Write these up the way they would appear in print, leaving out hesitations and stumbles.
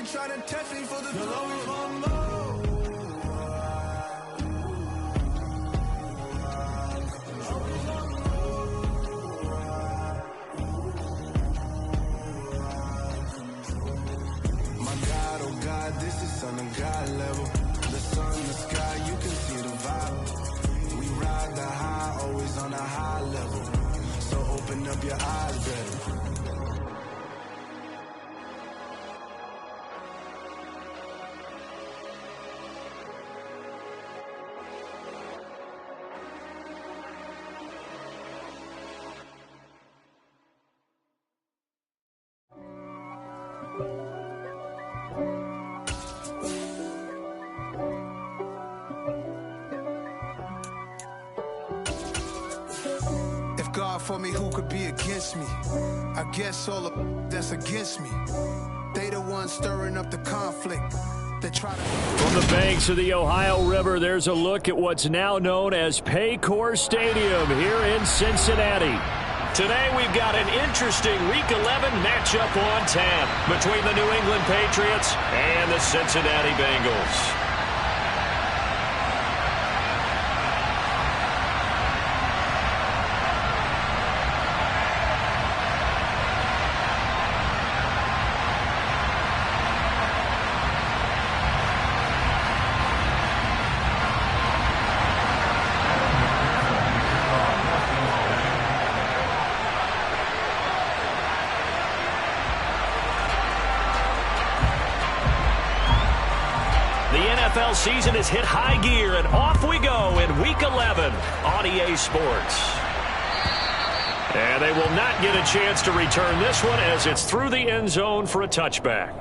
they try to test me for the glory. This is on a God level. The sun, the sky, you can see the vibe. We ride the high, always on a high level. So open up your eyes better. God for me, who could be against me? I guess all the that's against me. They the ones stirring up the conflict. They try to... From the banks of the Ohio River, there's a look at what's now known as Paycor Stadium here in Cincinnati. Today we've got an interesting Week 11 matchup on tap between the New England Patriots and the Cincinnati Bengals. NFL season has hit high gear, and off we go in Week 11 on EA Sports. And they will not get a chance to return this one as it's through the end zone for a touchback.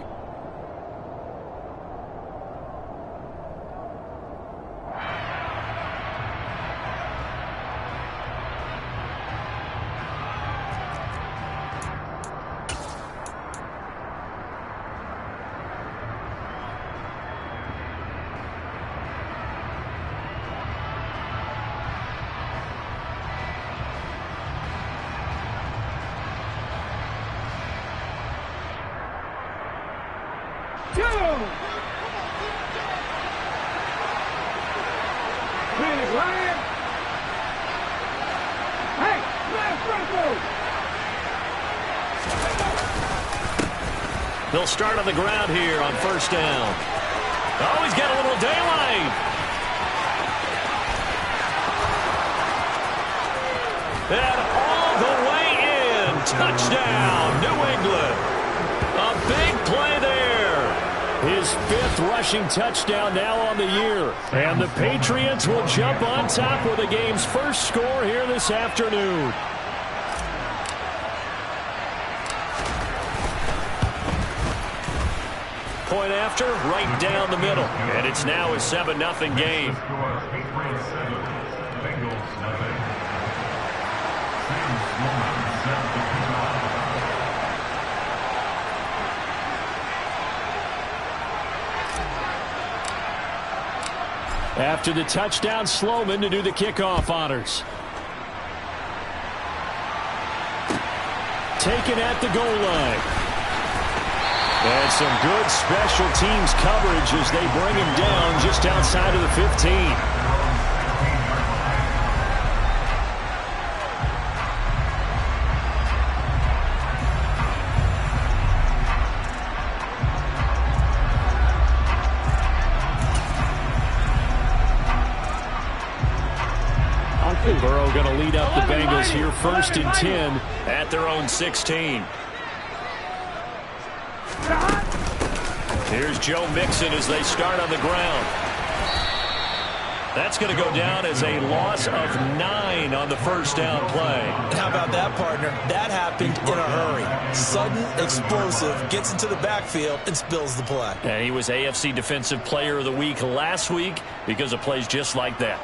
They'll start on the ground here on first down. Oh, he's got a little daylight. And all the way in. Touchdown, New England. A big play there. His fifth rushing touchdown now on the year. And the Patriots will jump on top with the game's first score here this afternoon. Point after, right down the middle. And it's now a 7-0 game. After the touchdown, Sloman to do the kickoff honors. Taken at the goal line. And some good special teams coverage as they bring him down just outside of the 15. Burrow going to lead up the Bengals here first and 10 at their own 16. Here's Joe Mixon as they start on the ground. That's going to go down as a loss of 9 on the first down play. How about that, partner? That happened in a hurry. Sudden, explosive, gets into the backfield and spills the play. And he was AFC Defensive Player of the Week last week because of plays just like that.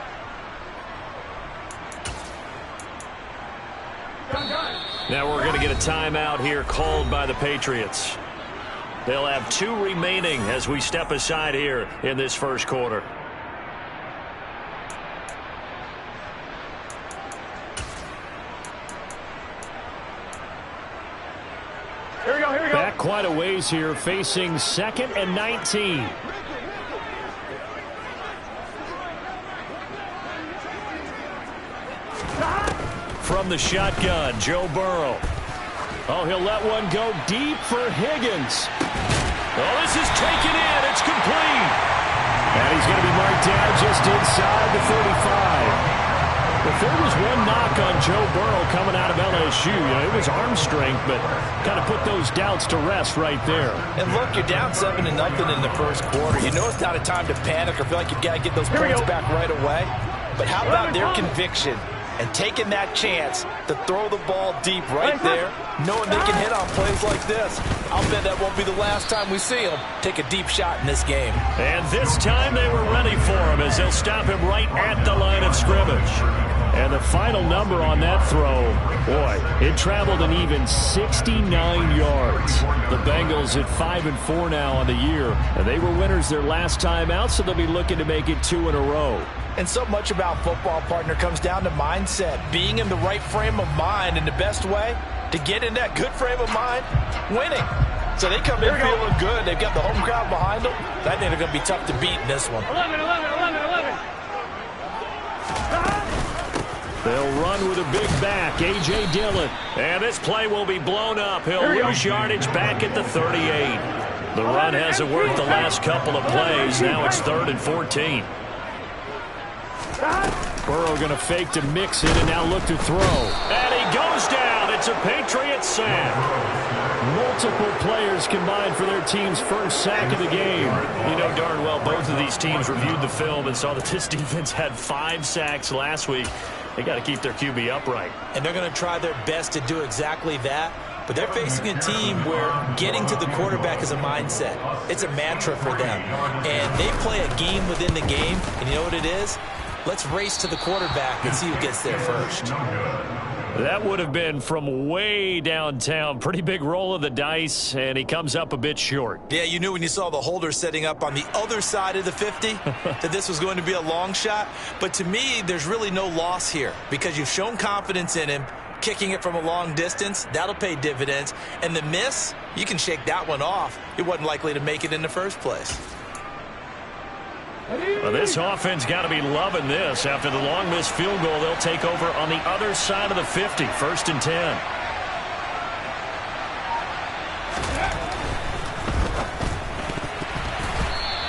Now we're going to get a timeout here called by the Patriots. They'll have 2 remaining as we step aside here in this first quarter. Here we go. Back quite a ways here, facing 2nd and 19. From the shotgun, Joe Burrow. Oh, he'll let one go deep for Higgins. Oh, this is taken in. It's complete. And he's going to be marked down just inside the 35. If there was one knock on Joe Burrow coming out of LSU, it was arm strength, but kind of put those doubts to rest right there. And look, you're down 7-0 in the first quarter. You know it's not a time to panic or feel like you've got to get those points back right away. But how about their conviction and taking that chance to throw the ball deep right there, knowing they can hit on plays like this? I'll bet that won't be the last time we see them take a deep shot in this game. And this time they were ready for him as they'll stop him right at the line of scrimmage. And the final number on that throw, boy, it traveled an even 69 yards. The Bengals at 5-4 now on the year. And they were winners their last time out, so they'll be looking to make it 2 in a row. And so much about football, partner, comes down to mindset. Being in the right frame of mind, and the best way to get in that good frame of mind, winning. So they come in feeling good. They've got the home crowd behind them. I think they're going to be tough to beat in this one. 11. They'll run with a big back, A.J. Dillon. And this play will be blown up. He'll lose yardage back at the 38. The run hasn't worked the last couple of plays. Now it's 3rd and 14. Burrow going to fake to mix it and now look to throw. And he goes down. It's a Patriot sack. Multiple players combined for their team's first sack of the game. You know darn well both of these teams reviewed the film and saw that this defense had 5 sacks last week. They got to keep their QB upright. And they're going to try their best to do exactly that. But they're facing a team where getting to the quarterback is a mindset. It's a mantra for them. And they play a game within the game. And you know what it is? Let's race to the quarterback and see who gets there first. That would have been from way downtown. Pretty big roll of the dice, and he comes up a bit short. Yeah, you knew when you saw the holder setting up on the other side of the 50 that this was going to be a long shot. But to me, there's really no loss here because you've shown confidence in him. Kicking it from a long distance, that'll pay dividends. And the miss, you can shake that one off. It wasn't likely to make it in the first place. Well, this offense got to be loving this. After the long missed field goal, they'll take over on the other side of the 50, 1st and 10.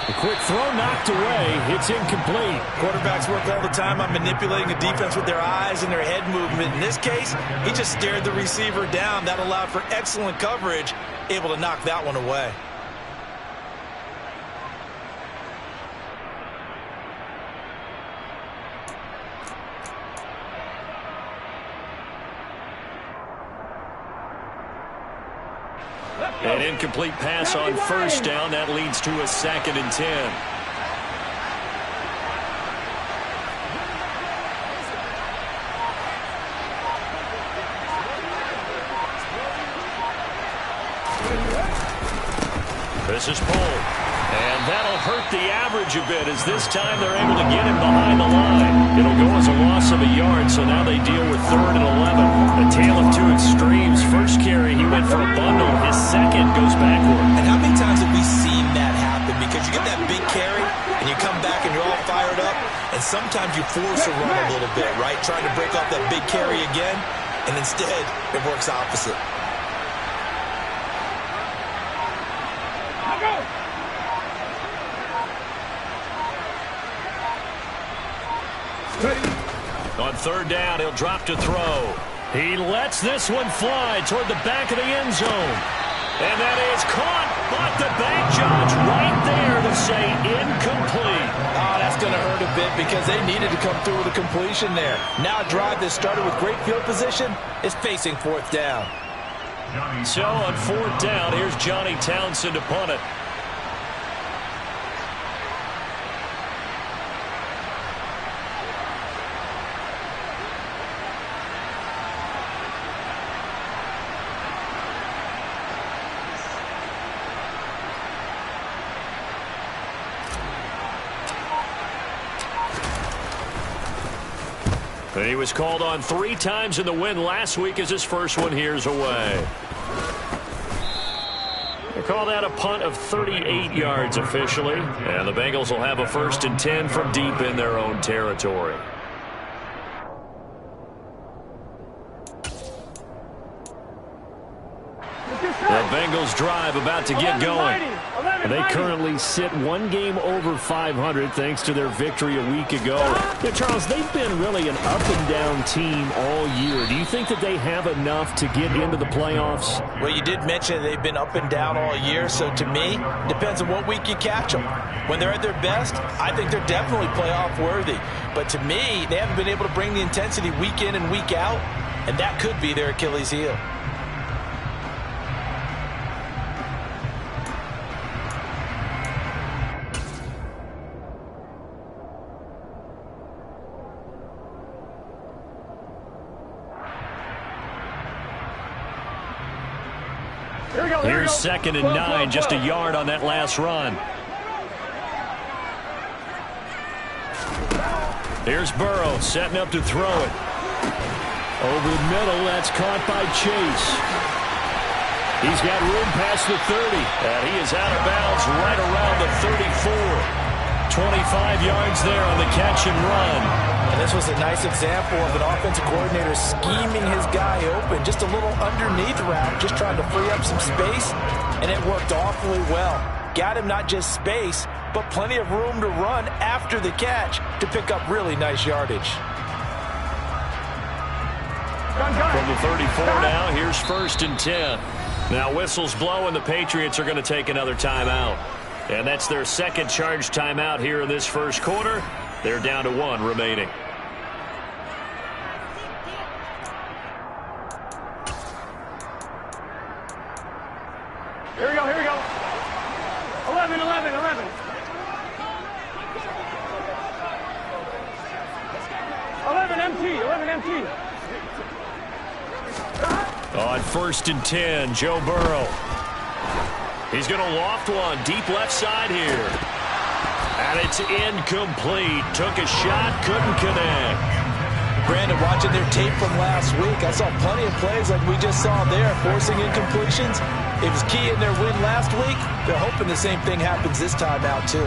A quick throw knocked away. It's incomplete. Quarterbacks work all the time on manipulating a defense with their eyes and their head movement. In this case, he just stared the receiver down. That allowed for excellent coverage, able to knock that one away. An incomplete pass on 1st down. That leads to a 2nd and 10. This is pulled. And that'll hurt the average a bit as this time they're able to get him behind the line. It'll go as a loss of a yard, so now they deal with 3rd and 11. A tale of 2 extremes. First carry, he went for a bundle. His second goes backward. And how many times have we seen that happen? Because you get that big carry, and you come back and you're all fired up, and sometimes you force a run a little bit, right? Trying to break off that big carry again, and instead it works opposite. On 3rd down, he'll drop to throw. He lets this one fly toward the back of the end zone. And that is caught, but the bank judge right there to say incomplete. Oh, that's going to hurt a bit because they needed to come through with a completion there. Now a drive that started with great field position is facing 4th down. So on 4th down, here's Johnny Townsend to punt it. He was called on 3 times in the win last week as his first one here's away. They call that a punt of 38 yards officially. And the Bengals will have a 1st and 10 from deep in their own territory. The Bengals drive about to get going. They currently sit 1 game over 500 thanks to their victory a week ago. Yeah, Charles, they've been really an up-and-down team all year. Do you think that they have enough to get into the playoffs? Well, you did mention they've been up and down all year, so to me, depends on what week you catch them. When they're at their best, I think they're definitely playoff worthy. But to me, they haven't been able to bring the intensity week in and week out, and that could be their Achilles heel. Here's 2nd and 9, just a yard on that last run. Here's Burrow setting up to throw it. Over the middle, that's caught by Chase. He's got room past the 30, and he is out of bounds right around the 34. 25 yards there on the catch and run. And this was a nice example of an offensive coordinator scheming his guy open. Just a little underneath route, just trying to free up some space, and it worked awfully well. Got him not just space, but plenty of room to run after the catch to pick up really nice yardage. From the 34 now, here's 1st and 10. Now whistles blow, and the Patriots are going to take another timeout. And that's their 2nd charge timeout here in this first quarter. They're down to 1 remaining. Here we go, here we go. 11, 11, 11. 11 empty, 11 empty. On 1st and 10, Joe Burrow. He's going to loft one deep left side here. And it's incomplete. Took a shot, couldn't connect. Brandon, watching their tape from last week, I saw plenty of plays like we just saw there, forcing incompletions. It was key in their win last week. They're hoping the same thing happens this time out, too.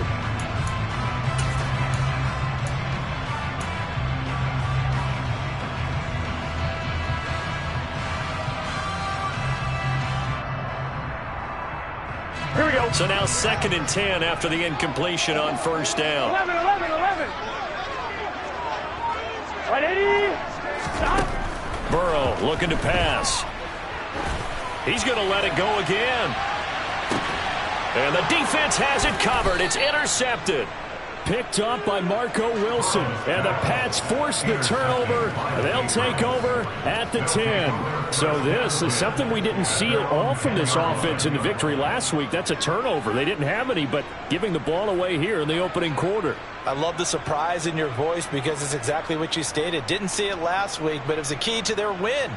Here we go. So now 2nd and 10 after the incompletion on 1st down. 11, 11, 11. Right, Eddie. Stop. Burrow looking to pass. He's going to let it go again. And the defense has it covered. It's intercepted. Picked up by Marco Wilson. And the Pats force the turnover. They'll take over at the 10. So this is something we didn't see at all from this offense in the victory last week. That's a turnover. They didn't have any, but giving the ball away here in the opening quarter. I love the surprise in your voice because it's exactly what you stated. Didn't see it last week, but it was a key to their win.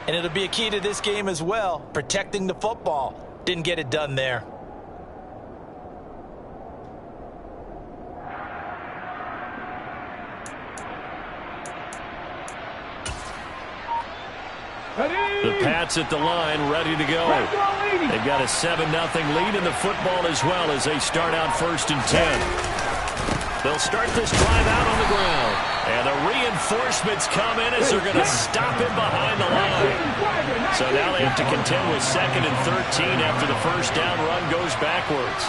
And it'll be a key to this game as well, protecting the football. Didn't get it done there. The Pats at the line, ready to go. They've got a 7-0 lead in the football as well as they start out 1st and 10. They'll start this drive out on the ground. And the reinforcements come in as they're going to stop him behind the line. So now they have to contend with 2nd and 13 after the first down run goes backwards.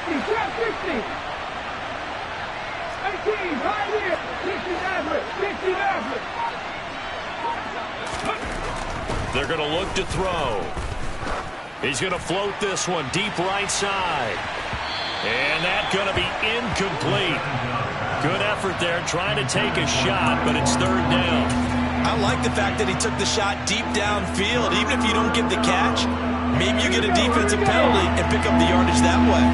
Trap 60. 18, right here. 60 average. 60 average. They're going to look to throw. He's going to float this one deep right side. And that's going to be incomplete. Good effort there trying to take a shot, but it's 3rd down. I like the fact that he took the shot deep downfield. Even if you don't get the catch, maybe you get a defensive penalty and pick up the yardage that way.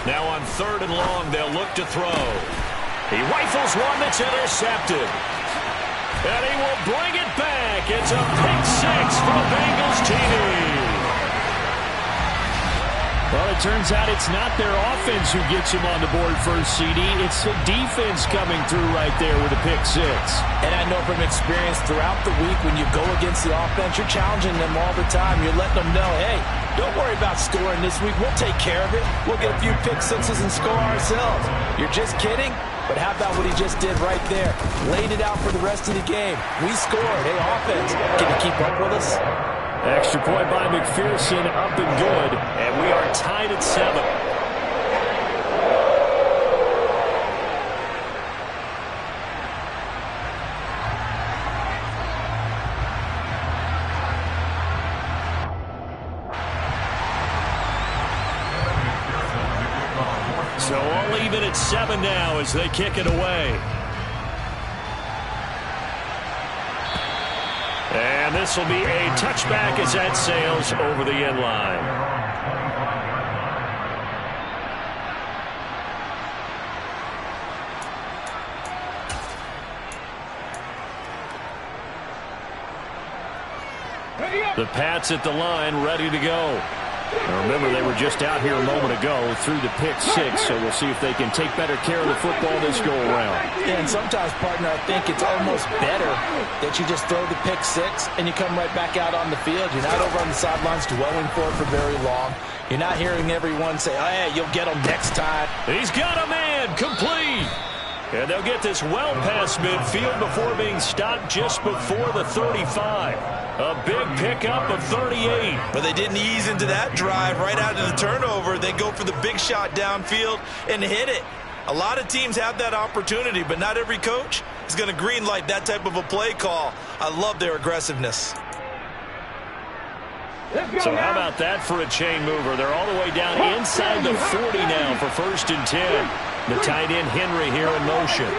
Now on 3rd and long, they'll look to throw. He rifles one that's intercepted. And he will bring it back. It's a pick 6 for Bengals TV. it turns out it's not their offense who gets them on the board first, CD. It's the defense coming through right there with a pick six. And I know from experience throughout the week when you go against the offense, you're challenging them all the time. You're letting them know, hey, don't worry about scoring this week. We'll take care of it. We'll get a few pick sixes and score ourselves. You're just kidding? But how about what he just did right there? Laid it out for the rest of the game. We scored. Hey, offense, can you keep up with us? Extra point by McPherson, up and good. And we are tied at 7. So all even at 7 now as they kick it away. And this will be a touchback as that sails over the end line. The Pats at the line, ready to go. Now remember, they were just out here a moment ago through the pick six, so we'll see if they can take better care of the football this go-around. Yeah, and sometimes, partner, I think it's almost better that you just throw the pick six and you come right back out on the field. You're not over on the sidelines dwelling for it for very long. You're not hearing everyone say, oh, yeah, you'll get him next time. He's got a man, complete. And they'll get this well past midfield before being stopped just before the 35. A big pickup of 38. But they didn't ease into that drive right out of the turnover. They go for the big shot downfield and hit it. A lot of teams have that opportunity, but not every coach is going to green light that type of a play call. I love their aggressiveness. So how about that for a chain mover? They're all the way down inside the 40 now for 1st and 10. The tight end Henry here in motion.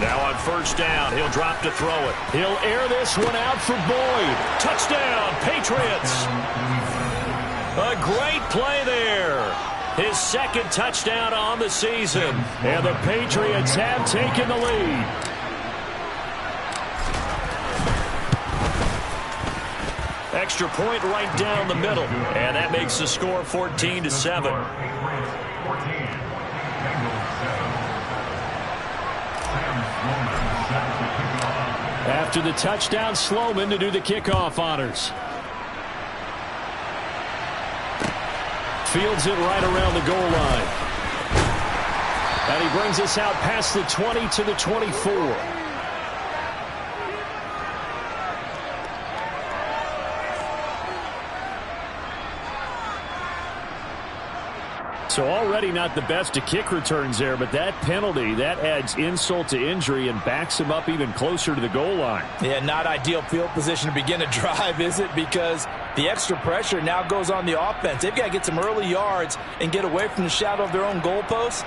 Now on 1st down, he'll drop to throw it. He'll air this one out for Boyd. Touchdown, Patriots. A great play there. His 2nd touchdown on the season. And the Patriots have taken the lead. Extra point right down the middle. And that makes the score 14-7. After the touchdown, Sloman to do the kickoff honors. Fields it right around the goal line. And he brings us out past the 20 to the 24. So already not the best of kick returns there, but that penalty, that adds insult to injury and backs him up even closer to the goal line. Yeah, not ideal field position to begin a drive, is it? Because the extra pressure now goes on the offense. They've got to get some early yards and get away from the shadow of their own goalposts.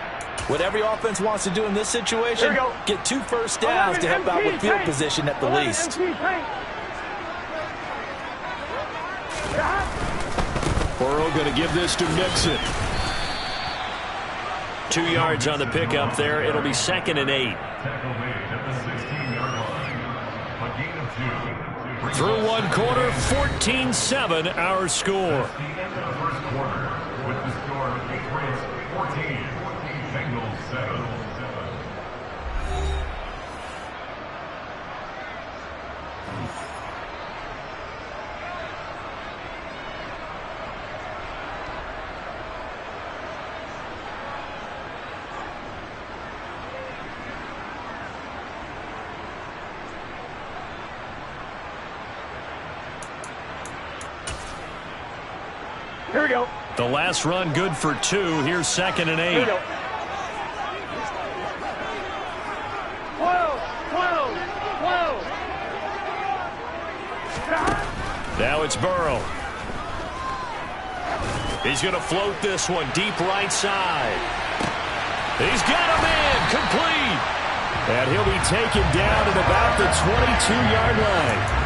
What every offense wants to do in this situation, get 2 first downs to help out with field position at the least. Burrow going to give this to Mixon. 2 yards on the pickup there. It'll be 2nd and 8. Through 1 quarter, 14-7 our score. Here we go. The last run good for 2. Here's 2nd and 8. Here we go. 12. Now it's Burrow. He's going to float this one deep right side. He's got a man, complete. And he'll be taken down at about the 22-yard line.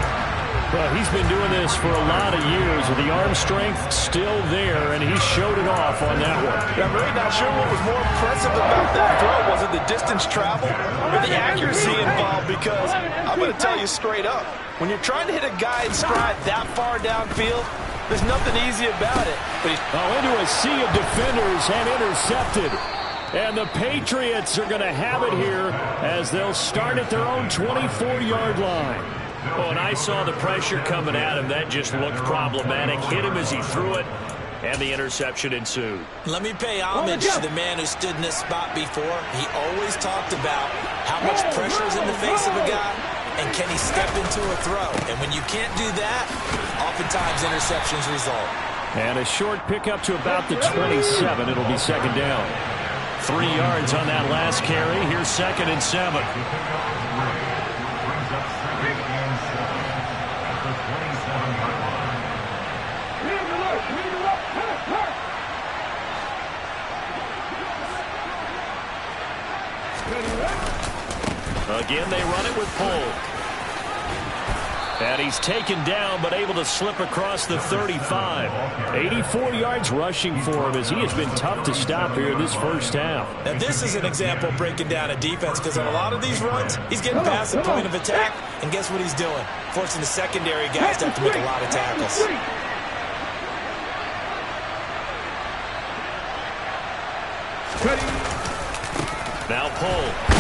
Well, he's been doing this for a lot of years, with the arm strength still there, and he showed it off on that one. I'm really not sure what was more impressive about that throw. Was it the distance traveled or the accuracy involved? because I'm going to tell you straight up, when you're trying to hit a guy in stride that far downfield, there's nothing easy about it. But into a sea of defenders and intercepted. And the Patriots are going to have it here as they'll start at their own 24-yard line. Oh, and I saw the pressure coming at him. That just looked problematic. Hit him as he threw it, and the interception ensued. Let me pay homage to the man who stood in this spot before. He always talked about how much pressure is in the face of a guy, and can he step into a throw. And when you can't do that, oftentimes interceptions result. And a short pickup to about the 27. It'll be second down. 3 yards on that last carry. Here's 2nd and 7. Again, they run it with Polk. And he's taken down, but able to slip across the 35. 84 yards rushing for him as he has been tough to stop here in this first half. Now, this is an example of breaking down a defense, because on a lot of these runs, he's getting past the point of attack, and guess what he's doing? Forcing the secondary guys to have to make a lot of tackles. Now Polk.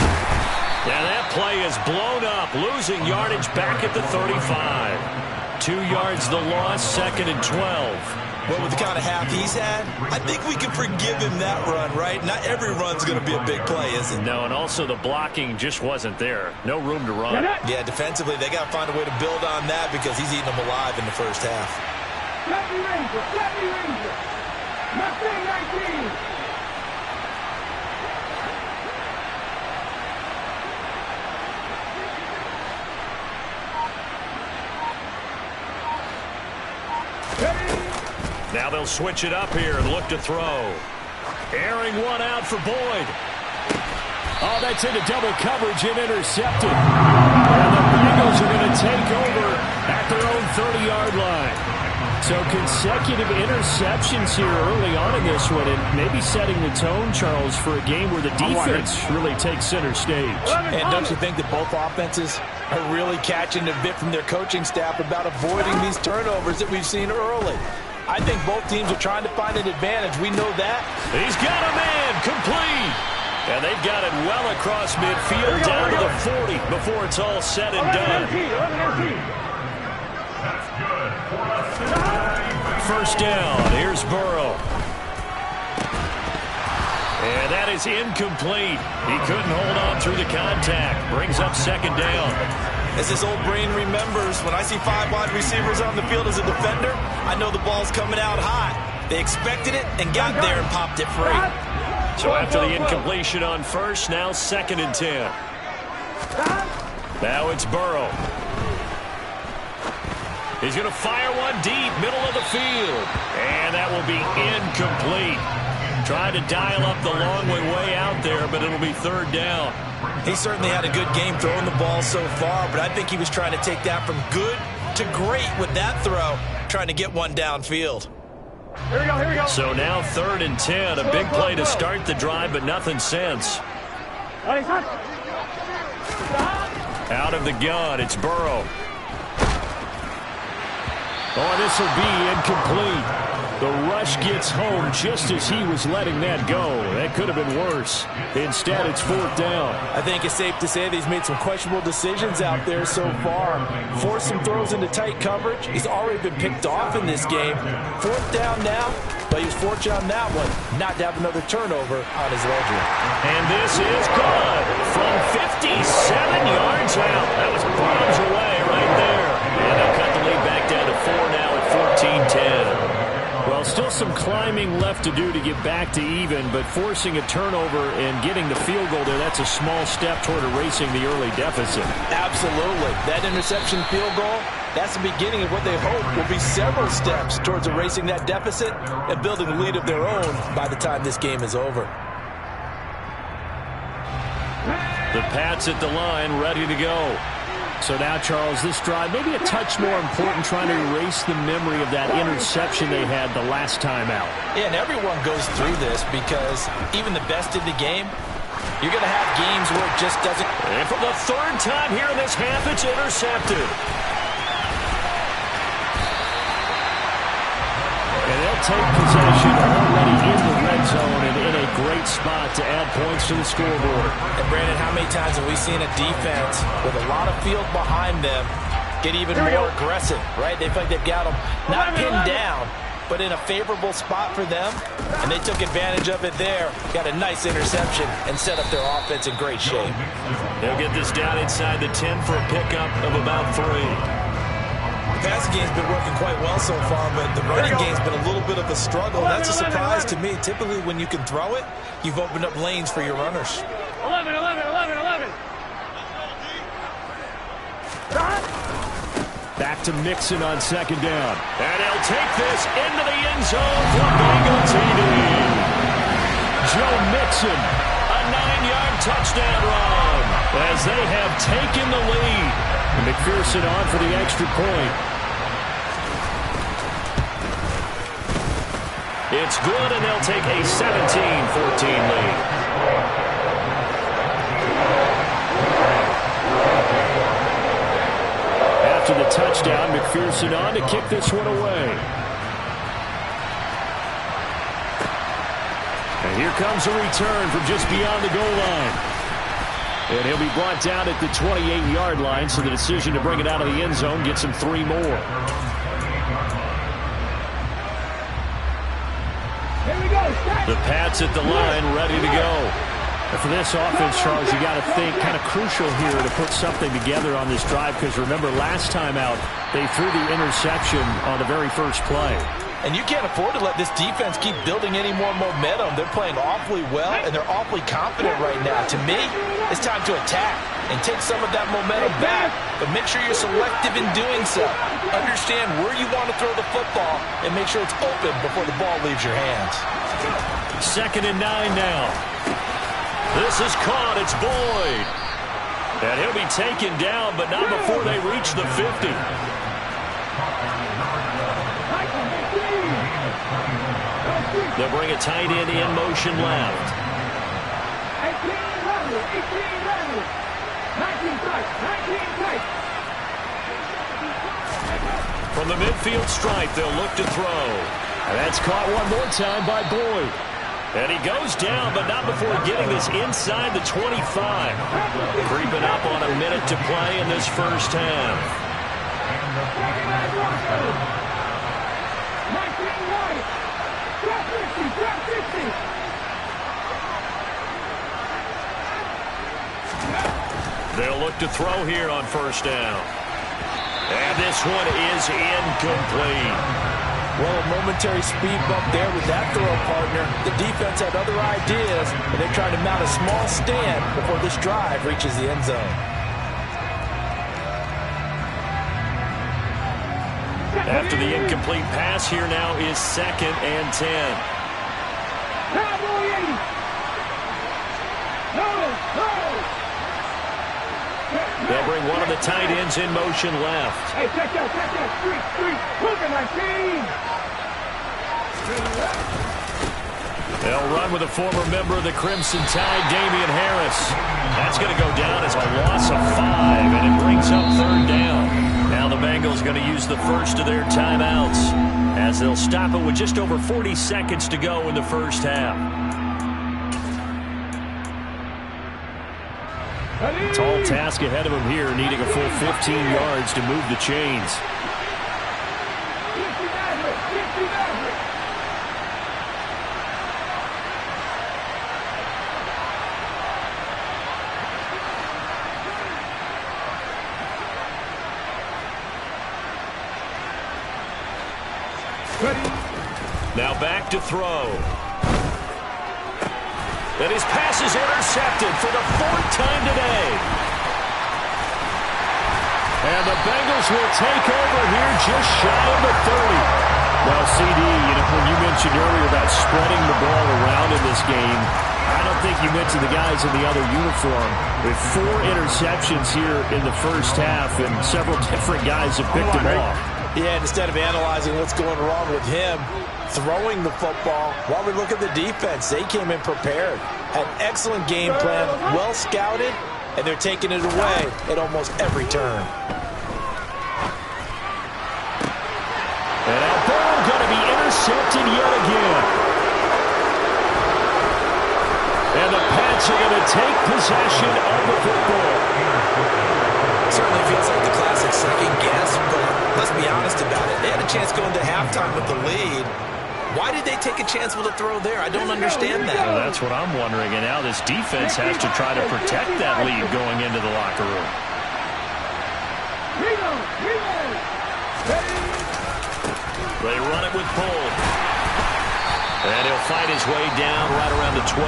And that play is blown up, losing yardage back at the 35. 2 yards the loss, 2nd and 12. Well, with the kind of half he's had, I think we can forgive him that run, right? Not every run's going to be a big play, is it? No, and also the blocking just wasn't there. No room to run. Yeah, defensively, they got to find a way to build on that because he's eating them alive in the first half. Now they'll switch it up here and look to throw. Airing one out for Boyd. Oh, that's into double coverage and intercepted. And the Bengals are going to take over at their own 30-yard line. So consecutive interceptions here early on in this one, and maybe setting the tone, Charles, for a game where the defense really takes center stage. And don't you think that both offenses are really catching a bit from their coaching staff about avoiding these turnovers that we've seen early? I think both teams are trying to find an advantage. We know that. He's got a man complete. And they've got it well across midfield down to the 40 before it's all said and done. First down. Here's Burrow. And that is incomplete. He couldn't hold on through the contact. Brings up second down. As his old brain remembers, when I see 5 wide receivers on the field as a defender, I know the ball's coming out high. They expected it and got there and popped it free. So after the incompletion on first, now 2nd and 10. Now it's Burrow. He's going to fire one deep, middle of the field. And that will be incomplete. Trying to dial up the long way out there, but it'll be 3rd down. He certainly had a good game throwing the ball so far, but I think he was trying to take that from good to great with that throw, trying to get one downfield. Here we go. So now 3rd and 10, a big play to start the drive, but nothing since. Out of the gun, it's Burrow. Oh, this will be incomplete. The rush gets home just as he was letting that go. That could have been worse. Instead, it's 4th down. I think it's safe to say that he's made some questionable decisions out there so far. Forced some throws into tight coverage. He's already been picked off in this game. 4th down now, but he was fortunate on that one not to have another turnover on his ledger. And this is good from 57 yards out. That was bombs away right there. And they'll cut the lead back down to 4 now at 14-10. Well, still some climbing left to do to get back to even, but forcing a turnover and getting the field goal there, that's a small step toward erasing the early deficit. Absolutely. That interception field goal, that's the beginning of what they hope will be several steps towards erasing that deficit and building a lead of their own by the time this game is over. The Pats at the line, ready to go. So now, Charles, this drive maybe a touch more important, trying to erase the memory of that interception they had the last time out. Yeah, and everyone goes through this because even the best in the game, You're going to have games where it just doesn't. And for the third time here in this half, it's intercepted. And they'll take possession already in the red zone and in a great spot to add points to the scoreboard. And Brandon, how many times have we seen a defense with a lot of field behind them get even more aggressive, right? They feel like they've got them not pinned down, but in a favorable spot for them, and they took advantage of it there. Got a nice interception and set up their offense in great shape. They'll get this down inside the 10 for a pickup of about 3. The passing game's been working quite well so far, but the running game's been a little bit of a struggle. That's a surprise to me. Typically, when you can throw it, you've opened up lanes for your runners. 11. Back to Mixon on second down. And he'll take this into the end zone for Bengal TD. Joe Mixon, a 9-yard touchdown run as they have taken the lead. McPherson on for the extra point. It's good, and they'll take a 17-14 lead. After the touchdown, McPherson on to kick this one away. And here comes a return from just beyond the goal line. And he'll be brought down at the 28-yard line, so the decision to bring it out of the end zone gets him 3 more. The Pats at the line, ready to go. And for this offense, Charles, you got to think kind of crucial here to put something together on this drive, because remember, last time out, they threw the interception on the very first play. And you can't afford to let this defense keep building any more momentum. They're playing awfully well, and they're awfully confident right now. To me, it's time to attack and take some of that momentum back, but make sure you're selective in doing so. Understand where you want to throw the football and make sure it's open before the ball leaves your hands. 2nd and 9 now. This is caught. It's Boyd. And he'll be taken down, but not before they reach the 50. They'll bring a tight end in motion left. 19 From the midfield stripe, they'll look to throw. And that's caught one more time by Boyd. And he goes down, but not before getting this inside the 25. Creeping up on a minute to play in this first half. They'll look to throw here on first down. And this one is incomplete. Well, a momentary speed bump there with that throw, partner. The defense had other ideas, and they're trying to mount a small stand before this drive reaches the end zone. After the incomplete pass, here now is 2nd and 10. They'll bring one of the tight ends in motion left. Hey, check that, street, moving my team. They'll run with a former member of the Crimson Tide, Damian Harris. That's going to go down as a loss of 5, and it brings up 3rd down. Now the Bengals going to use the first of their timeouts as they'll stop it with just over 40 seconds to go in the first half. Tall task ahead of him here, needing a full 15 yards to move the chains. Now back to throw. And his pass is intercepted for the 4th time today. And the Bengals will take over here just shy of the 30. Well, CD, when you mentioned earlier about spreading the ball around in this game, I don't think you mentioned the guys in the other uniform. With 4 interceptions here in the first half, and several different guys have picked them off. Yeah, instead of analyzing what's going wrong with him, throwing the football, while we look at the defense, they came in prepared. Had an excellent game plan, well scouted, and they're taking it away at almost every turn. And now Burrow going to be intercepted yet again. And the Pats are going to take possession of the football. Certainly feels like the classic second guess, but let's be honest about it. They had a chance going to halftime with the lead. Why did they take a chance with a throw there? I don't understand that. Well, that's what I'm wondering. And now this defense has to try to protect that lead going into the locker room. They run it with Bull. And he'll fight his way down right around the 12.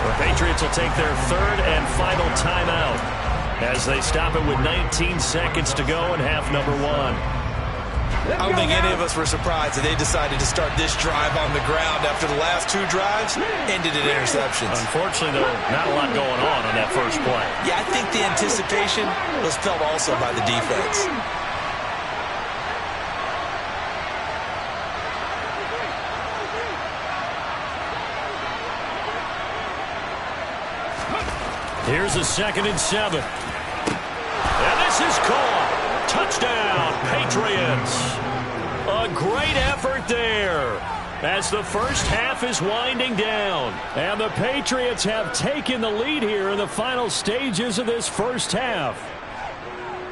The Patriots will take their third and final timeout as they stop it with 19 seconds to go in half number 1. I don't think any of us were surprised that they decided to start this drive on the ground after the last 2 drives ended in interceptions. Unfortunately, though, not a lot going on that first play. Yeah, I think the anticipation was felt also by the defense. Here's a 2nd and 7. And this is caught. Touchdown, Patriots. A great effort there as the first half is winding down. And the Patriots have taken the lead here in the final stages of this first half.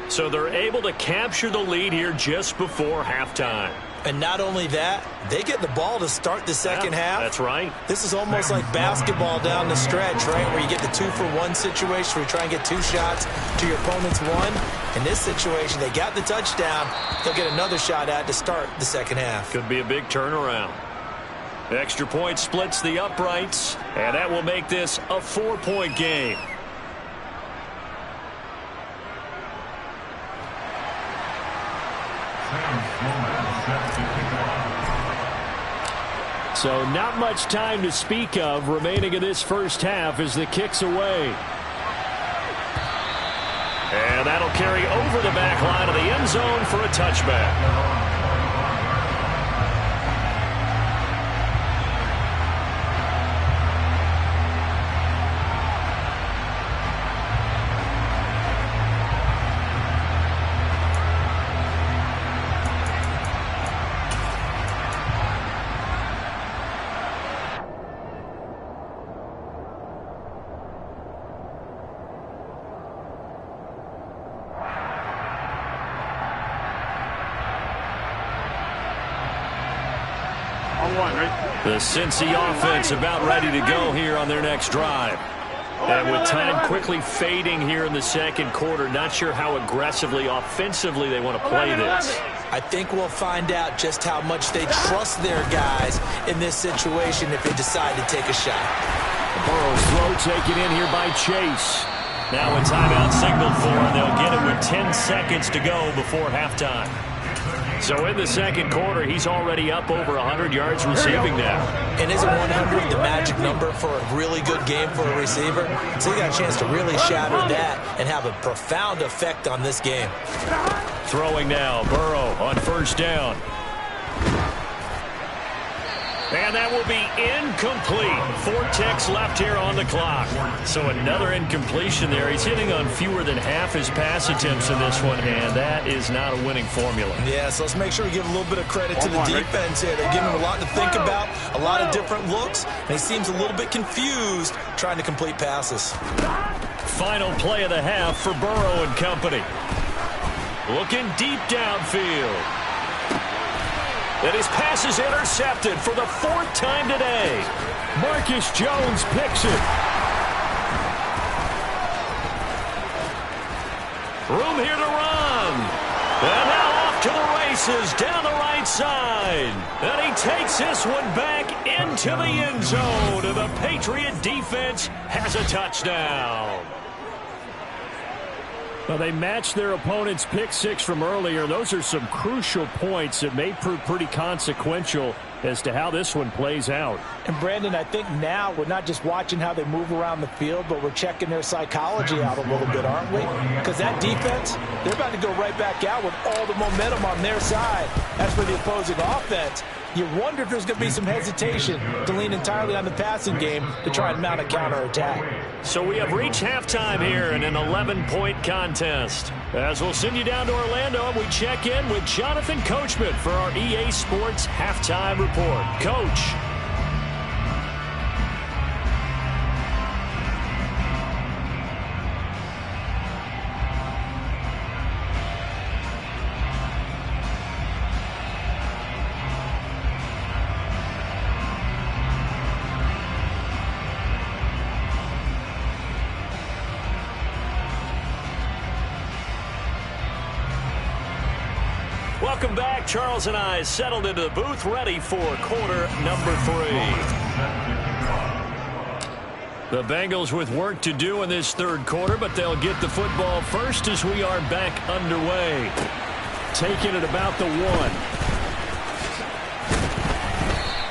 So they're able to capture the lead here just before halftime. And not only that, they get the ball to start the second half. That's right. This is almost like basketball down the stretch, right, where you get the 2-for-1 situation where you try and get 2 shots to your opponent's 1. In this situation, they got the touchdown. They'll get another shot at to start the second half. Could be a big turnaround. The extra point splits the uprights, and that will make this a 4-point game. So not much time to speak of remaining in this first half as the kick's away. And that'll carry over the back line of the end zone for a touchback. The Cincy offense about ready to go here on their next drive. And with time quickly fading here in the second quarter, not sure how aggressively, offensively they want to play this. I think we'll find out just how much they trust their guys in this situation if they decide to take a shot. Burrow's throw taken in here by Chase. Now a timeout signaled for, and they'll get it with 10 seconds to go before halftime. So in the second quarter, he's already up over 100 yards receiving now. And isn't 100 the magic number for a really good game for a receiver? So he got a chance to really shatter that and have a profound effect on this game. Throwing now, Burrow on first down. And that will be incomplete. 4 ticks left here on the clock. So another incompletion there. He's hitting on fewer than half his pass attempts in this one, and that is not a winning formula. Yeah, so let's make sure we give a little bit of credit to the defense here. They're giving him a lot to think about, a lot of different looks, and he seems a little bit confused trying to complete passes. Final play of the half for Burrow and company. Looking deep downfield. And his pass is intercepted for the 4th time today. Marcus Jones picks it. Room here to run. And now off to the races down the right side. And he takes this one back into the end zone. And the Patriot defense has a touchdown. Well, they matched their opponent's pick 6 from earlier. Those are some crucial points that may prove pretty consequential as to how this one plays out. And, Brandon, I think now we're not just watching how they move around the field, but we're checking their psychology out a little bit, aren't we? Because that defense, they're about to go right back out with all the momentum on their side. As for the opposing offense, you wonder if there's going to be some hesitation to lean entirely on the passing game to try and mount a counterattack. So we have reached halftime here in an 11-point contest. As we'll send you down to Orlando, and we check in with Jonathan Coachman for our EA Sports Halftime Report. Coach. Welcome back. Charles and I settled into the booth, ready for quarter number 3. The Bengals with work to do in this third quarter, but they'll get the football first as we are back underway. Taking it about the 1.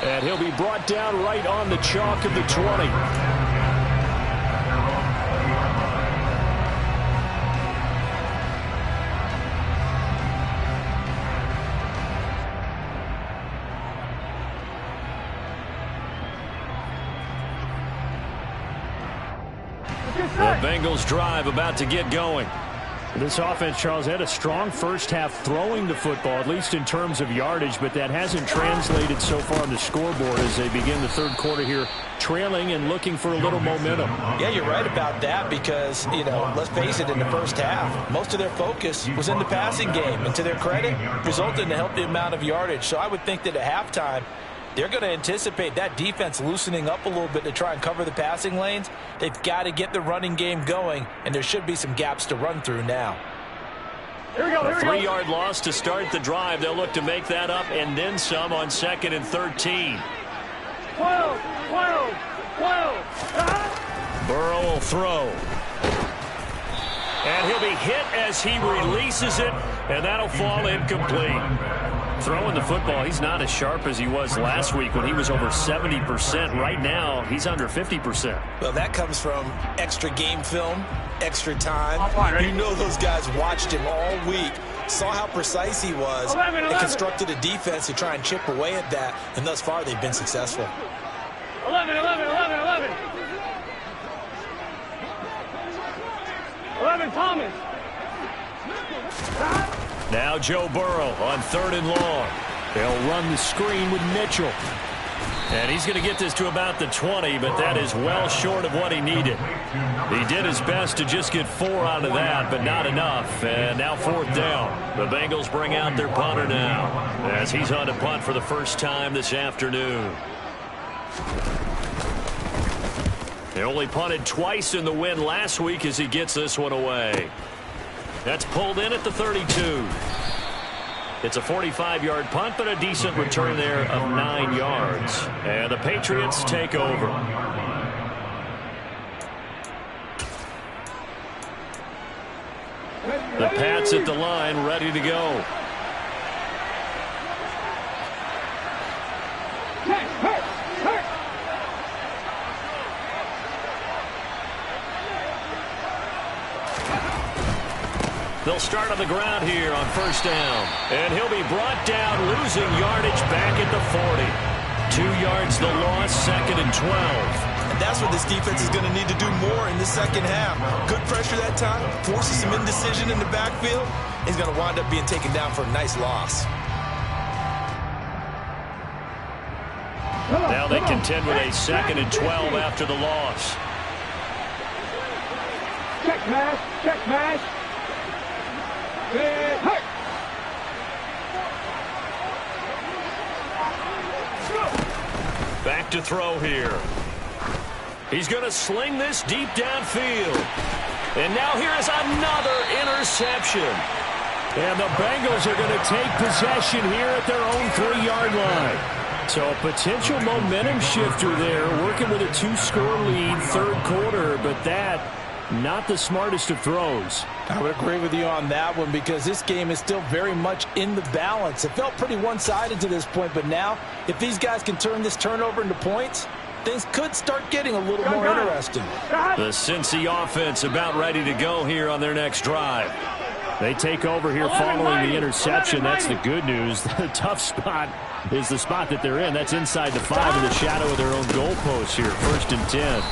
And he'll be brought down right on the chalk of the 20. The Bengals drive about to get going. This offense, Charles, had a strong first half throwing the football, at least in terms of yardage, but that hasn't translated so far on the scoreboard as they begin the third quarter here, trailing and looking for a little momentum. Yeah, you're right about that because, you know, let's face it, in the first half, most of their focus was in the passing game, and to their credit, resulted in a healthy amount of yardage. So I would think that at halftime, they're going to anticipate that defense loosening up a little bit to try and cover the passing lanes. They've got to get the running game going, and there should be some gaps to run through now. Here we go, A 3-yard loss to start the drive. They'll look to make that up and then some on 2nd and 13. 12. Burrow will throw. And he'll be hit as he releases it, and that'll fall incomplete. Throwing the football, he's not as sharp as he was last week when he was over 70%. Right now, he's under 50%. Well, that comes from extra game film, extra time. You know those guys watched him all week, saw how precise he was, and constructed a defense to try and chip away at that, and thus far they've been successful. 11. 11, Thomas. Now Joe Burrow on 3rd and long. They'll run the screen with Mitchell. And he's going to get this to about the 20, but that is well short of what he needed. He did his best to just get 4 out of that, but not enough. And now 4th down. The Bengals bring out their punter now as he's on to punt for the first time this afternoon. They only punted twice in the win last week as he gets this one away. That's pulled in at the 32. It's a 45-yard punt, but a decent return there of 9 yards. And the Patriots take over. The Pats at the line, ready to go. They'll start on the ground here on 1st down. And he'll be brought down, losing yardage back at the 40. 2 yards the loss, 2nd and 12. And that's what this defense is going to need to do more in the second half. Good pressure that time, forces some indecision in the backfield. He's going to wind up being taken down for a nice loss. Now they contend with a 2nd and 12 after the loss. Check mash. Back to throw here. He's going to sling this deep downfield. And now here is another interception. And the Bengals are going to take possession here at their own 3-yard line. So a potential momentum shifter there, working with a 2-score lead, 3rd quarter, but that not the smartest of throws. I would agree with you on that one because this game is still very much in the balance. It felt pretty one-sided to this point, but now if these guys can turn this turnover into points, things could start getting a little more interesting. The Cincy offense about ready to go here on their next drive. They take over here following the interception. That's the good news. The tough spot is the spot that they're in. That's inside the 5 in the shadow of their own goalpost here. 1st and 10.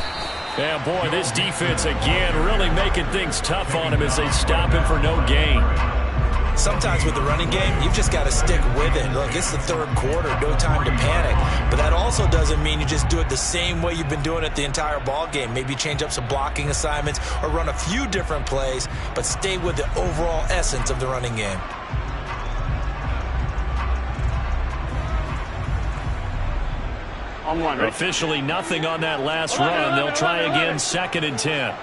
Yeah, boy, this defense again really making things tough on him as they stop him for no gain. Sometimes with the running game, you've just got to stick with it. Look, it's the 3rd quarter, no time to panic. But that also doesn't mean you just do it the same way you've been doing it the entire ball game. Maybe change up some blocking assignments or run a few different plays, but stay with the overall essence of the running game. On one, right? Officially nothing on that last run. They'll try again 2nd and 10.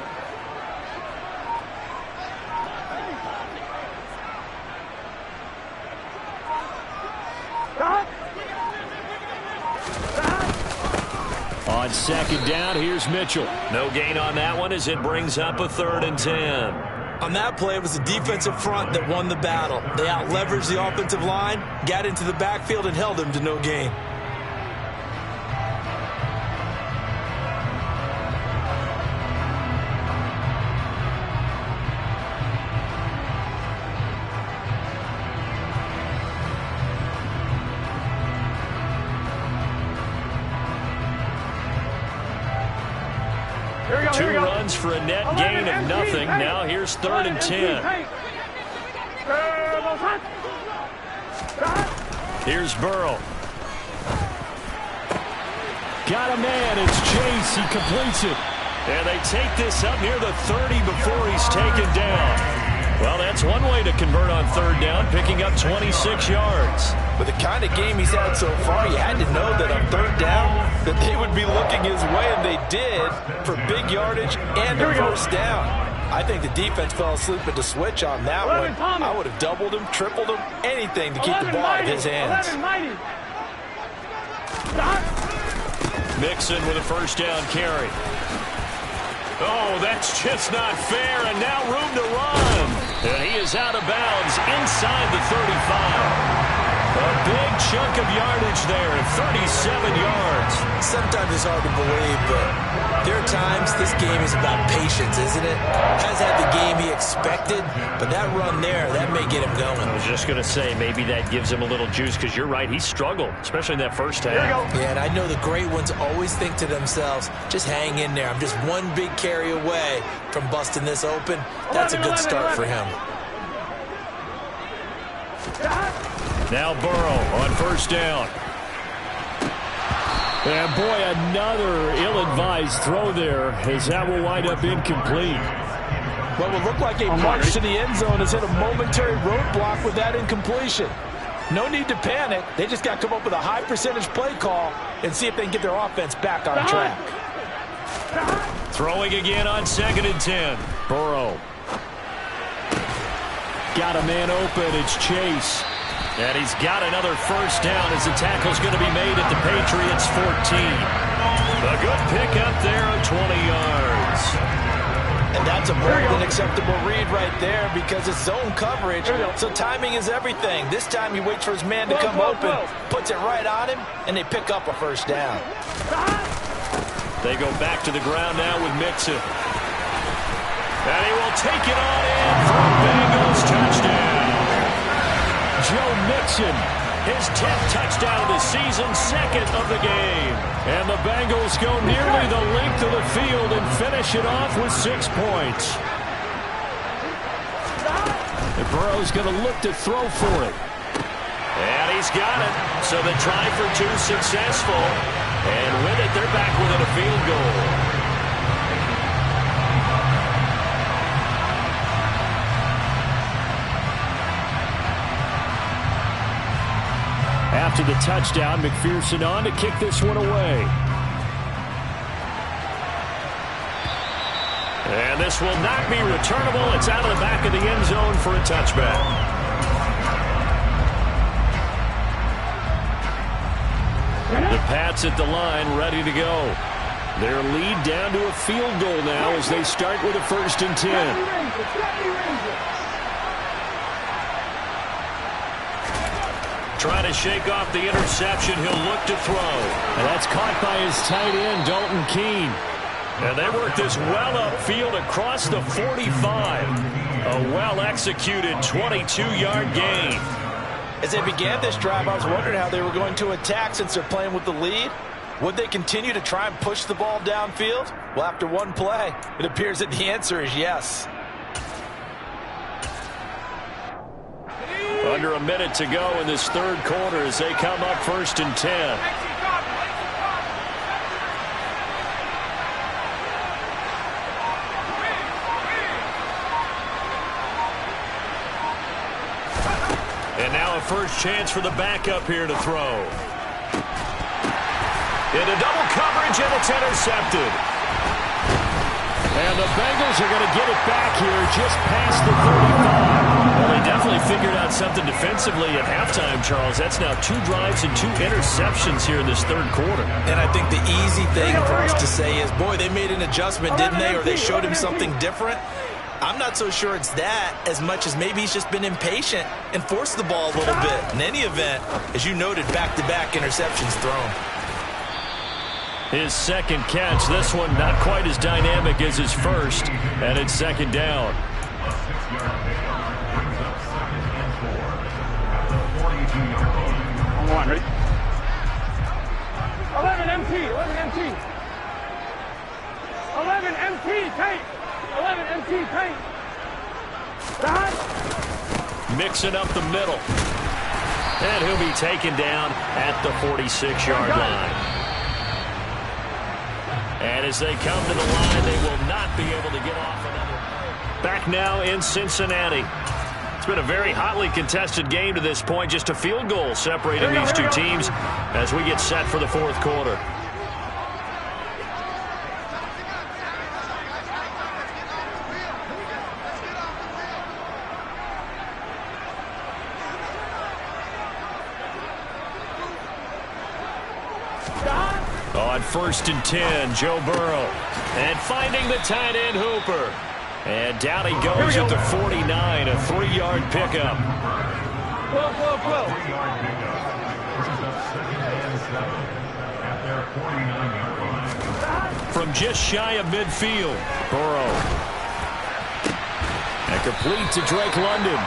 On 2nd down, here's Mitchell. No gain on that one as it brings up a 3rd and 10. On that play, it was the defensive front that won the battle. They out-leveraged the offensive line, got into the backfield, and held them to no gain. Two runs for a net gain of nothing. Now here's 3rd and 10. Here's Burrow. Got a man. It's Chase. He completes it. And they take this up near the 30 before he's taken down. Well, that's one way to convert on 3rd down, picking up 26 yards. With the kind of game he's had so far, you had to know that on 3rd down that they would be looking his way, and they did, for big yardage and a 1st down. I think the defense fell asleep at the switch on that one. I would have doubled him, tripled him, anything to keep the ball out of his hands. Mixon with a 1st down carry. Oh, that's just not fair, and now room to run. And he is out of bounds inside the 35. A big chunk of yardage there, 37 yards. Sometimes it's hard to believe, but there are times this game is about patience, isn't it? Has had the game he expected, but that run there, that may get him going. I was just going to say, maybe that gives him a little juice, because you're right, he struggled, especially in that 1st half. Yeah, and I know the great ones always think to themselves, just hang in there. I'm just one big carry away from busting this open. That's a good start for him. Now Burrow on 1st down. And boy, another ill-advised throw there, as that will wind up incomplete. What would look like a march to the end zone has hit a momentary roadblock with that incompletion. No need to panic. They just got to come up with a high percentage play call and see if they can get their offense back on track. Throwing again on 2nd and 10. Burrow. Got a man open. It's Chase. And he's got another 1st down as the tackle's going to be made at the Patriots' 14. A good pickup there of 20 yards. And that's a more than acceptable read right there because it's zone coverage, so timing is everything. This time he waits for his man to come open, puts it right on him, and they pick up a 1st down. They go back to the ground now with Mixon. And he will take it on in for a Bengals touchdown. Joe Mixon, his 10th touchdown of the season, 2nd of the game. And the Bengals go nearly the length of the field and finish it off with 6 points. And Burrow's going to look to throw for it. And he's got it. So the try for 2 successful. And with it, they're back within a field goal. After the touchdown, McPherson on to kick this one away. And this will not be returnable. It's out of the back of the end zone for a touchback. The Pats at the line, ready to go. Their lead down to a field goal now as they start with a 1st and 10. Trying to shake off the interception. He'll look to throw. And that's caught by his tight end, Dalton Keene. And they work this well upfield across the 45. A well-executed 22-yard gain. As they began this drive, I was wondering how they were going to attack since they're playing with the lead. Would they continue to try and push the ball downfield? Well, after one play, it appears that the answer is yes. Under a minute to go in this 3rd quarter as they come up 1st and 10. And now a first chance for the backup here to throw. Into double coverage, and it's intercepted. And the Bengals are going to get it back here just past the 35. Well, they definitely figured out something defensively at halftime, Charles. That's now 2 drives and 2 interceptions here in this 3rd quarter. And I think the easy thing for us to say is, boy, they made an adjustment, didn't they? Or they showed him something different. I'm not so sure it's that as much as maybe he's just been impatient and forced the ball a little bit. In any event, as you noted, back-to-back interceptions thrown. His 2nd catch, this one not quite as dynamic as his first, and it's 2nd down. On one, ready? 11 MT, 11 MT. 11 MT, paint. 11 MT, paint. Mixing up the middle. And he'll be taken down at the 46-yard line. And as they come to the line, they will not be able to get off another. Back now in Cincinnati. It's been a very hotly contested game to this point. Just a field goal separating these 2 teams as we get set for the 4th quarter. On 1st and 10, Joe Burrow. And finding the tight end Hooper. And down he goes at the 49, a 3-yard pickup. From just shy of midfield, Burrow. And complete to Drake London.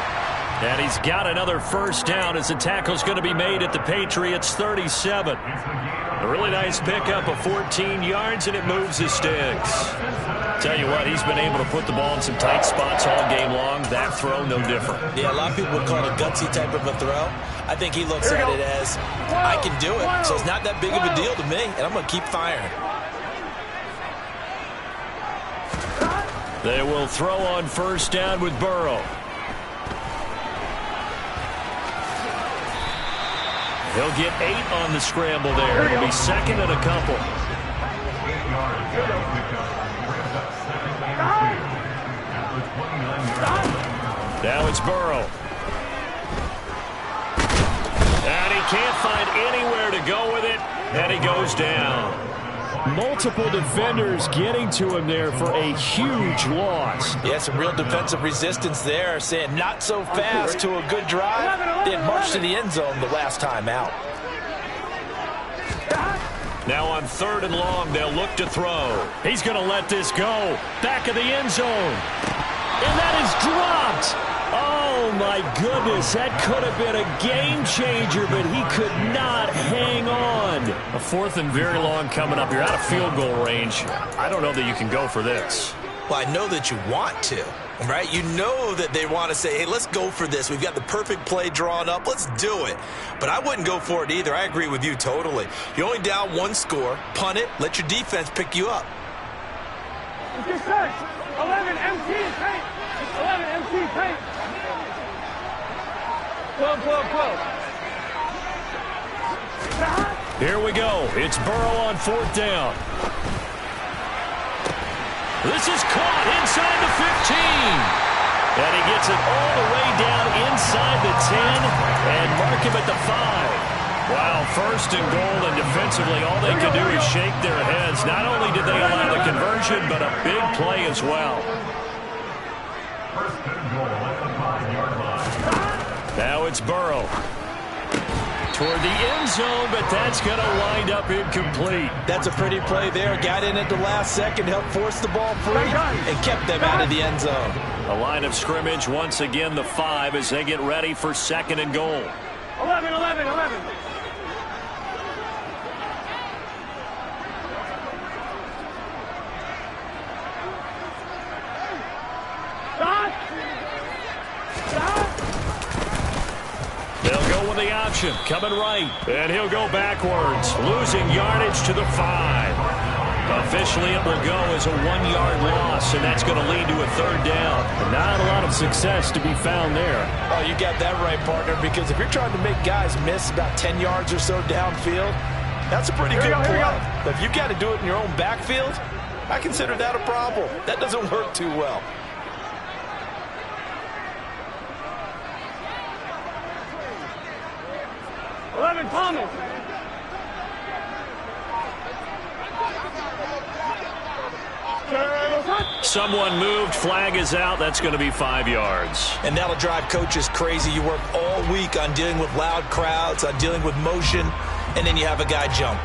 And he's got another 1st down as the tackle's going to be made at the Patriots' 37. A really nice pickup of 14 yards, and it moves the sticks. Tell you what, he's been able to put the ball in some tight spots all game long. That throw, no different. Yeah, a lot of people would call it a gutsy type of a throw. I think he looks at it as, I can do it, so it's not that big of a deal to me, and I'm going to keep firing. They will throw on 1st down with Burrow. He'll get 8 on the scramble there. It'll be 2nd and a couple. Now it's Burrow. And he can't find anywhere to go with it, and he goes down. Multiple defenders getting to him there for a huge loss. Yeah, some real defensive resistance there, saying not so fast to a good drive. They had marched to the end zone the last time out. Now on 3rd and long, they'll look to throw. He's going to let this go. Back of the end zone. And that is dropped. Oh, my goodness. That could have been a game changer, but he could not hang on. A 4th and very long coming up. You're out of field goal range. I don't know that you can go for this. Well, I know that you want to, right? You know that they want to say, hey, let's go for this. We've got the perfect play drawn up. Let's do it. But I wouldn't go for it either. I agree with you totally. You're only down 1 score. Punt it. Let your defense pick you up. 11 MT paint. 11 MT paint. 12. Here we go. It's Burrow on 4th down. This is caught inside the 15. And he gets it all the way down inside the 10 and mark him at the 5. Wow, first and goal, and defensively, all they could do is shake their heads. Not only did they allow the conversion, but a big play as well. Now it's Burrow. Toward the end zone, but that's going to wind up incomplete. That's a pretty play there. Got in at the last second, helped force the ball free, and kept them out of the end zone. The line of scrimmage, once again, the 5 as they get ready for second and goal. 11, 11, 11. They'll go with the option, coming right, and he'll go backwards, losing yardage to the 5. Officially, it will go as a 1-yard loss, and that's going to lead to a third down. Not a lot of success to be found there. Oh, you got that right, partner, because if you're trying to make guys miss about 10 yards or so downfield, that's a pretty good play. But if you've got to do it in your own backfield, I consider that a problem. That doesn't work too well. Thomas. Someone moved, flag is out. That's going to be 5 yards. And that'll drive coaches crazy. You work all week on dealing with loud crowds, on dealing with motion, and then you have a guy jump.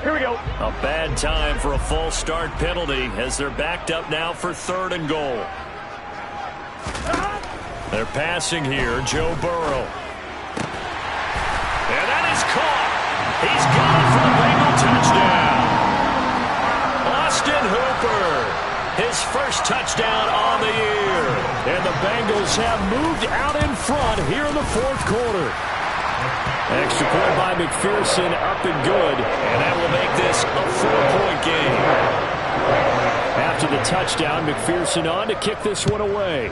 Here we go. A bad time for a false start penalty as they're backed up now for third and goal. They're passing here, Joe Burrow. And that is caught. He's gone for the Bengal touchdown. Austin Hooper, his first touchdown on the year. And the Bengals have moved out in front here in the fourth quarter. Extra point by McPherson, up and good, and that will make this a 4-point game. After the touchdown, McPherson on to kick this one away.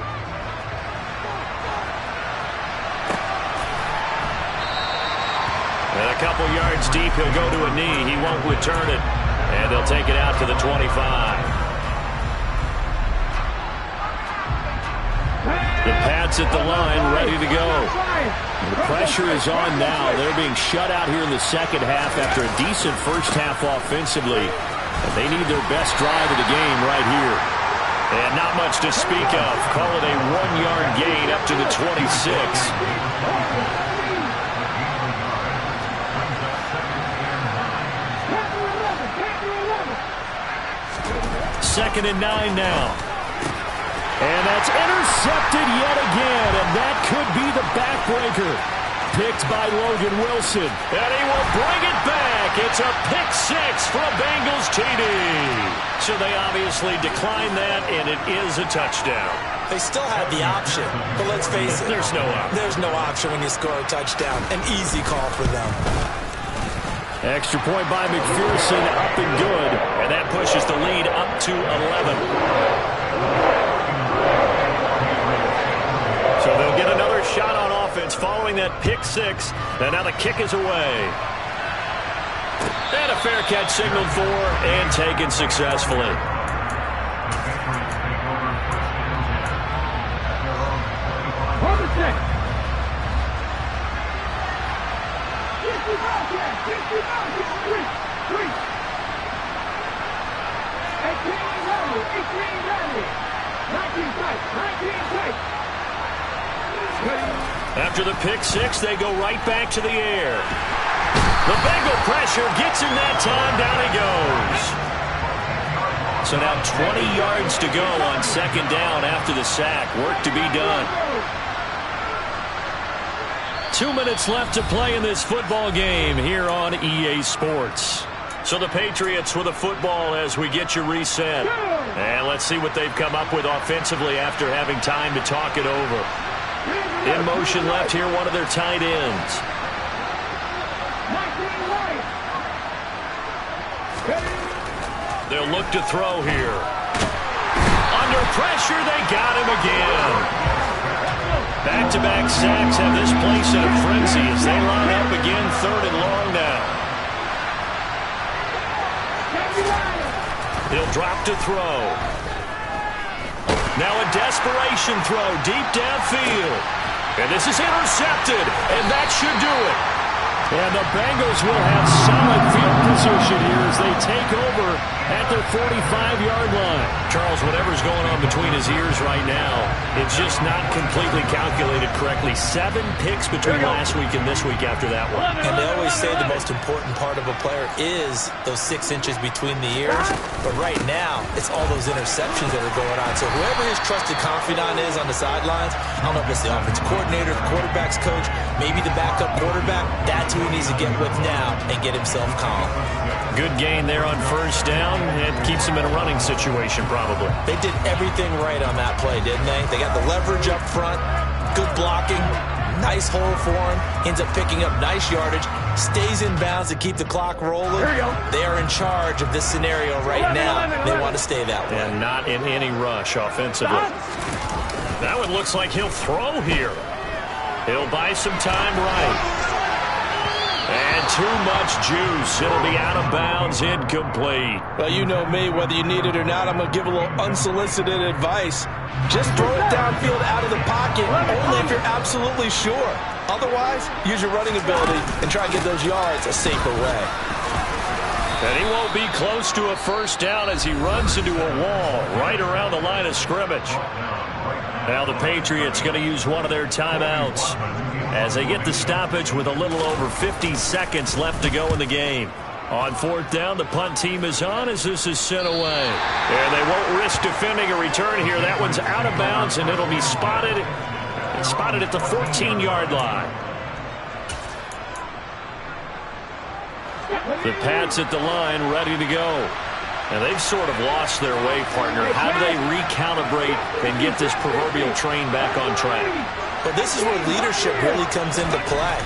And a couple yards deep, he'll go to a knee. He won't return it, and they'll take it out to the 25. The Pats at the line, ready to go. The pressure is on now. They're being shut out here in the second half after a decent first half offensively. And they need their best drive of the game right here. And not much to speak of. Call it a 1-yard gain up to the 26. Second and 9 now. And that's intercepted yet again, and that could be the backbreaker. Picked by Logan Wilson, and he will bring it back. It's a pick 6 for a Bengals TD. So they obviously declined that, and it is a touchdown. They still had the option, but let's face it. There's no option. There's no option when you score a touchdown. An easy call for them. Extra point by McPherson, up and good, and that pushes the lead up to 11. So they'll get another shot on offense following that pick 6. And now the kick is away. And a fair catch signaled for and taken successfully. After the pick 6, they go right back to the air. The Bengal pressure gets him that time. Down he goes. So now 20 yards to go on second down after the sack. Work to be done. 2 minutes left to play in this football game here on EA Sports. So the Patriots with a football as we get you reset. And let's see what they've come up with offensively after having time to talk it over. In motion left here, one of their tight ends. They'll look to throw here. Under pressure, they got him again. Back-to-back sacks have this place in a frenzy as they line up again, 3rd and long now. He'll drop to throw. Now a desperation throw deep downfield. And this is intercepted, and that should do it. And the Bengals will have solid field position here as they take over at their 45-yard line. Charles, whatever's going on between his ears right now, it's just not completely calculated correctly. 7 picks between last week and this week after that one. And they always say the most important part of a player is those 6 inches between the ears. But right now, it's all those interceptions that are going on. So whoever his trusted confidant is on the sidelines, I don't know if it's the offensive coordinator, the quarterback's coach, maybe the backup quarterback, that's who he needs to get with now and get himself calm. Good gain there on 1st down. It keeps him in a running situation probably. They did everything right on that play, didn't they? They got the leverage up front, good blocking, nice hole for him, ends up picking up nice yardage, stays in bounds to keep the clock rolling. They are in charge of this scenario right now. They want to stay that way. And not in any rush offensively. That one looks like he'll throw here. He'll buy some time right. And too much juice. It'll be out of bounds, incomplete. Well, you know me, whether you need it or not, I'm going to give a little unsolicited advice. Just throw it downfield out of the pocket, only if you're absolutely sure. Otherwise, use your running ability and try and get those yards a safer way. And he won't be close to a 1st down as he runs into a wall right around the line of scrimmage. Now the Patriots going to use one of their timeouts as they get the stoppage with a little over 50 seconds left to go in the game. On 4th down, the punt team is on as this is sent away. And they won't risk defending a return here. That one's out of bounds, and it'll be spotted. It's spotted at the 14-yard line. The Pats at the line, ready to go. And they've sort of lost their way, partner. How do they recalibrate and get this proverbial train back on track? Well, this is where leadership really comes into play.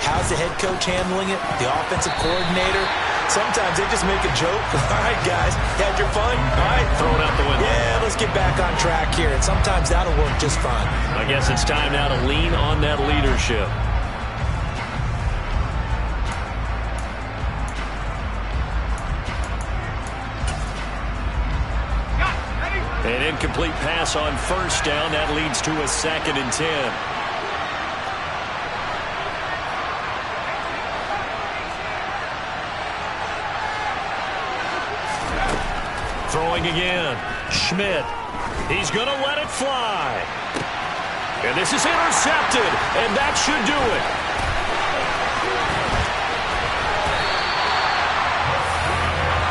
How's the head coach handling it? The offensive coordinator? Sometimes they just make a joke. All right, guys, had your fun? All right, throw it out the window. Yeah, let's get back on track here. And sometimes that'll work just fine. I guess it's time now to lean on that leadership. An incomplete pass on 1st down. That leads to a 2nd and 10. Throwing again. Schmidt. He's going to let it fly. And this is intercepted. And that should do it.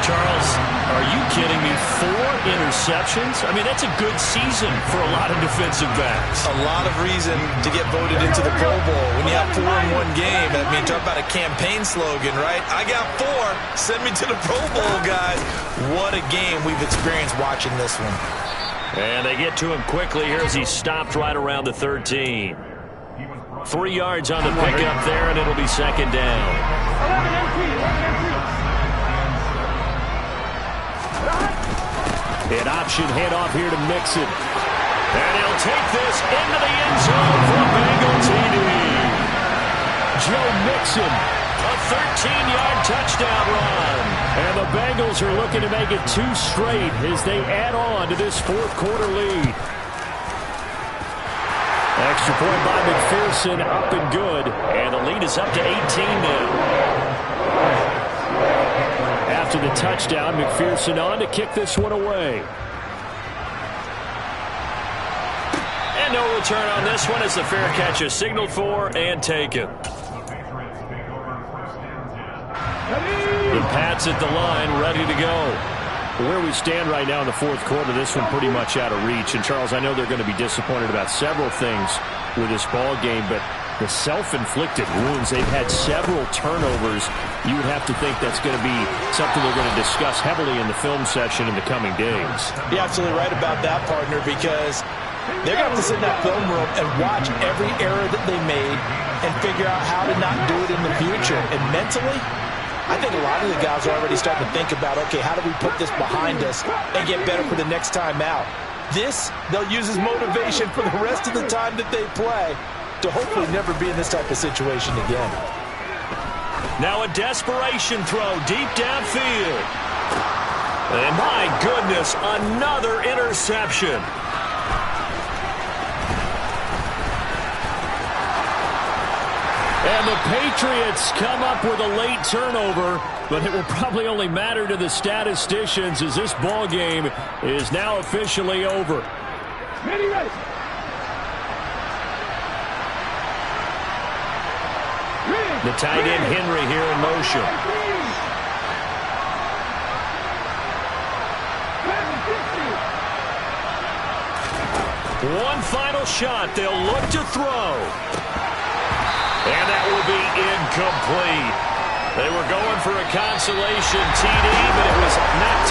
Charles, are you kidding me? 4 interceptions? I mean, that's a good season for a lot of defensive backs. A lot of reason to get voted into the Pro Bowl. When you have 4 in one game, I mean, talk about a campaign slogan, right? I got 4. Send me to the Pro Bowl, guys. What a game we've experienced watching this one. And they get to him quickly here as he stopped right around the 13. 3 yards on the pickup there, and it'll be 2nd down. An option handoff here to Mixon. And he'll take this into the end zone for a Bengal TD. Joe Mixon, a 13-yard touchdown run. And the Bengals are looking to make it 2 straight as they add on to this 4th quarter lead. Extra point by McPherson, up and good. And the lead is up to 18 now. After the touchdown, McPherson on to kick this one away. And no return on this one as the fair catch is signaled for and taken. The Pats at the line, ready to go. Where we stand right now in the 4th quarter, this one pretty much out of reach. And, Charles, I know they're going to be disappointed about several things with this ball game, but the self-inflicted wounds, they've had several turnovers. You would have to think that's going to be something they're going to discuss heavily in the film session in the coming days. You're absolutely right about that, partner, because they're going to have to sit in that film room and watch every error that they made and figure out how to not do it in the future. And mentally, I think a lot of the guys are already starting to think about, okay, how do we put this behind us and get better for the next time out? This, they'll use as motivation for the rest of the time that they play to hopefully never be in this type of situation again. Now a desperation throw deep downfield. And my goodness, another interception. And the Patriots come up with a late turnover, but it will probably only matter to the statisticians as this ball game is now officially over. Ready. The tight end Henry here in motion. One final shot. They'll look to throw. And that will be incomplete. They were going for a consolation TD, but it was not